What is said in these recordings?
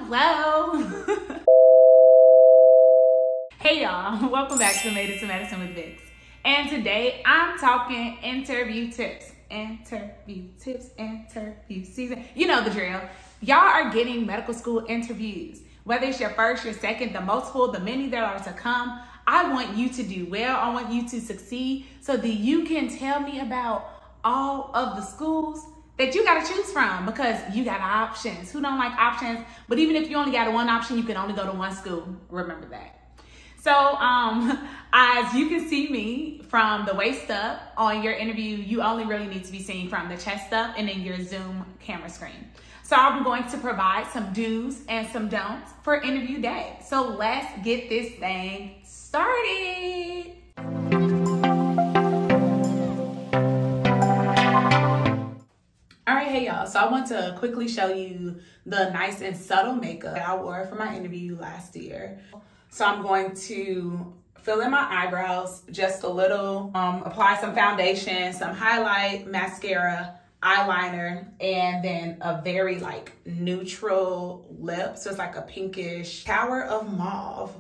Hello. Hey y'all, welcome back to Made It to Medicine with Vix. And today I'm talking interview tips. Interview season. You know the drill. Y'all are getting medical school interviews. Whether it's your first, your second, the multiple, the many that are to come, I want you to do well. I want you to succeed so that you can tell me about all of the schools that you got to choose from, because you got options. Who don't like options? But even if you only got one option, you can only go to one school. Remember that. So as you can see me from the waist up on your interview, you only really need to be seen from the chest up and then your Zoom camera screen. So I'm going to provide some do's and some don'ts for interview day. So let's get this thing started. All right, hey y'all, so I want to quickly show you the nice and subtle makeup that I wore for my interview last year. So I'm going to fill in my eyebrows just a little, apply some foundation, some highlight, mascara, eyeliner, and then a very neutral lip. So it's like a pinkish Tower of Mauve.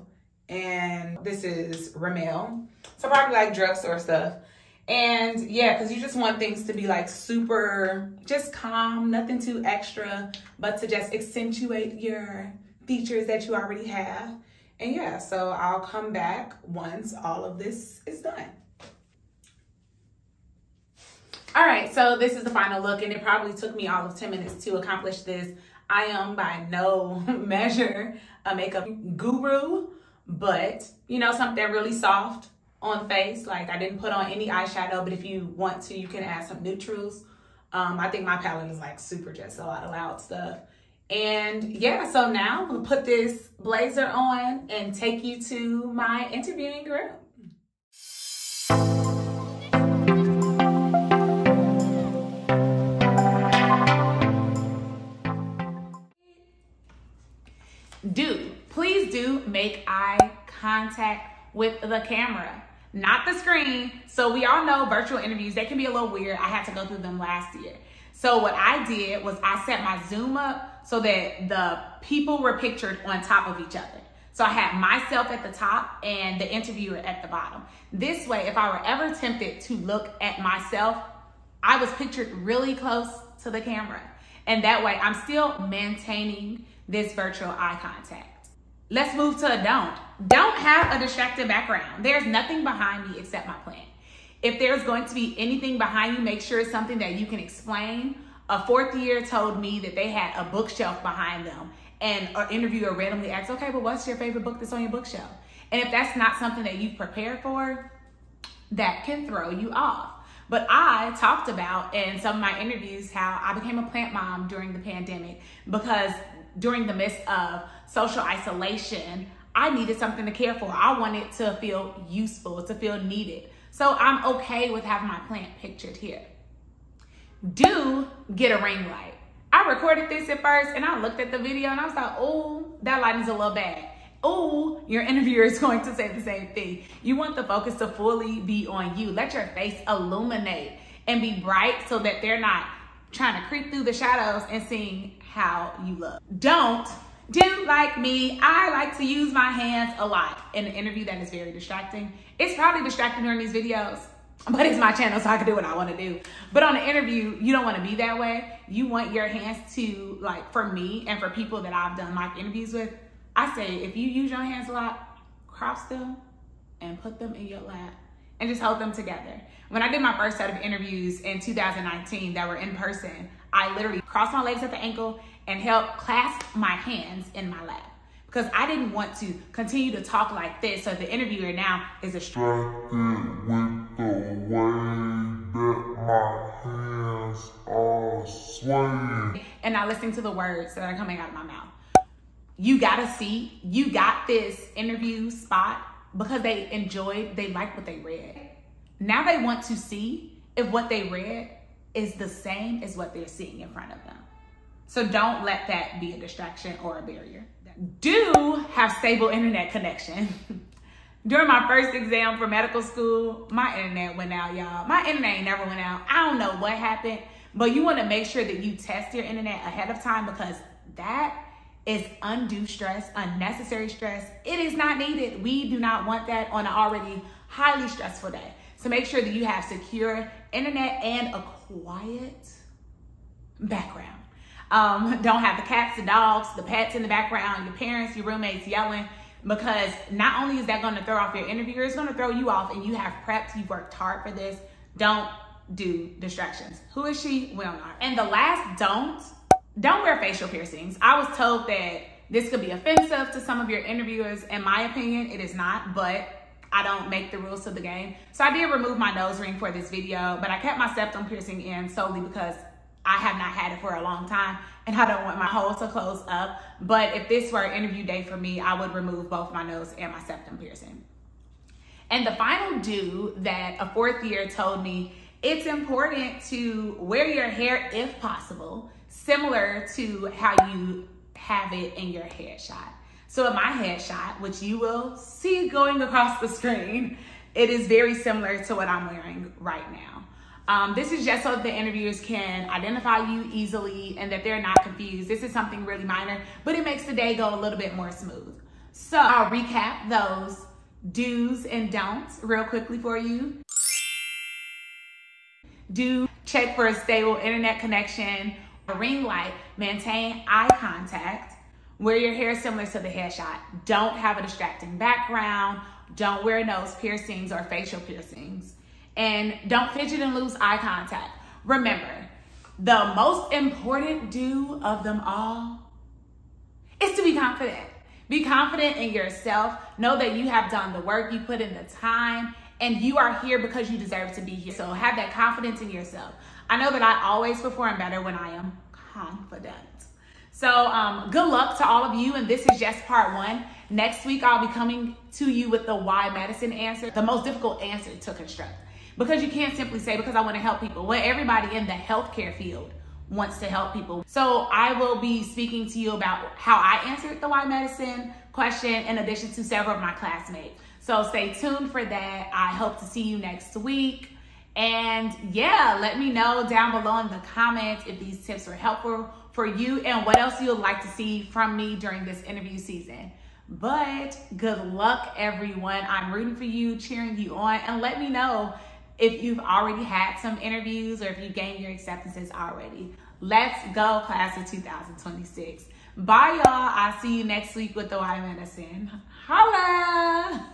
And this is Rimmel. So probably like drugstore stuff. And yeah, because you just want things to be super, just calm, nothing too extra, but to just accentuate your features that you already have. And yeah, so I'll come back once all of this is done. All right, so this is the final look, and it probably took me all of 10 minutes to accomplish this. I am by no measure a makeup guru, but you know, something really soft on face. I didn't put on any eyeshadow, but if you want to, you can add some neutrals. I think my palette is super just a lot of loud stuff. And yeah, so now I'm gonna put this blazer on and take you to my interviewing room. Please do make eye contact with the camera, not the screen. So we all know virtual interviews, they can be a little weird. I had to go through them last year. So what I did was I set my Zoom up so that the people were pictured on top of each other. So I had myself at the top and the interviewer at the bottom. This way, if I were ever tempted to look at myself, I was pictured really close to the camera. And that way I'm still maintaining this virtual eye contact. Let's move to a don't. Don't have a distracted background. There's nothing behind me except my plant. If there's going to be anything behind you, make sure it's something that you can explain. A fourth year told me that they had a bookshelf behind them, and an interviewer randomly asked, okay, but what's your favorite book that's on your bookshelf? And if that's not something that you've prepared for, that can throw you off. But I talked about in some of my interviews how I became a plant mom during the pandemic, because during the midst of social isolation, I needed something to care for. I wanted to feel useful, to feel needed. So I'm okay with having my plant pictured here. Do get a ring light. I recorded this at first and I looked at the video and I was like, oh, that lighting's a little bad. Oh, your interviewer is going to say the same thing. You want the focus to fully be on you. Let your face illuminate and be bright so that they're not trying to creep through the shadows and seeing how you look. Don't do like me. I like to use my hands a lot in an interview. That is very distracting. It's probably distracting during these videos, but it's my channel, so I can do what I want to do. But on an interview, you don't want to be that way. You want your hands to, for me and for people that I've done interviews with, I say, if you use your hands a lot, cross them and put them in your lap and just hold them together. When I did my first set of interviews in 2019 that were in person, I literally crossed my legs at the ankle and held clasp my hands in my lap, because I didn't want to continue to talk like this. So the interviewer now is distracted with the way that my hands are swaying and not listening to the words that are coming out of my mouth. You gotta see, you got this interview spot because they liked what they read. Now they want to see if what they read is the same as what they're seeing in front of them. So don't let that be a distraction or a barrier. Do have stable internet connection. During my first exam for medical school, my internet went out, y'all. My internet never went out. I don't know what happened, but you want to make sure that you test your internet ahead of time, because that is undue stress, unnecessary stress. It is not needed. We do not want that on an already highly stressful day. So make sure that you have secure internet and a quiet background. Don't have the cats, the dogs, the pets in the background, your parents, your roommates yelling, because not only is that going to throw off your interviewer, it's going to throw you off, and you have prepped, you've worked hard for this. Don't do distractions. Who is she? Will not. And the last don't wear facial piercings. I was told that this could be offensive to some of your interviewers. In my opinion, it is not, but I don't make the rules of the game. So I did remove my nose ring for this video, but I kept my septum piercing in solely because I have not had it for a long time and I don't want my hole to close up. But if this were an interview day for me, I would remove both my nose and my septum piercing. And the final do that a fourth year told me, it's important to wear your hair if possible, similar to how you have it in your headshot. So in my headshot, which you will see going across the screen, it is very similar to what I'm wearing right now. This is just so that the interviewers can identify you easily and that they're not confused. This is something really minor, but it makes the day go a little bit more smooth. So I'll recap those do's and don'ts real quickly for you. Do check for a stable internet connection, a ring light, maintain eye contact, wear your hair similar to the headshot, don't have a distracting background, don't wear nose piercings or facial piercings, and don't fidget and lose eye contact. Remember, the most important do of them all is to be confident. Be confident in yourself. Know that you have done the work, you put in the time, and you are here because you deserve to be here. So have that confidence in yourself. I know that I always perform better when I am confident. So good luck to all of you, and this is just part one. Next week, I'll be coming to you with the why medicine answer, the most difficult answer to construct. Because you can't simply say, because I want to help people. Well, everybody in the healthcare field wants to help people. So I will be speaking to you about how I answered the why medicine question in addition to several of my classmates. So stay tuned for that. I hope to see you next week. And yeah, let me know down below in the comments if these tips were helpful for you and what else you would like to see from me during this interview season. But good luck, everyone. I'm rooting for you, cheering you on, and let me know if you've already had some interviews or if you gained your acceptances already. Let's go, class of 2026. Bye, y'all. I'll see you next week with the Why Medicine. Holla!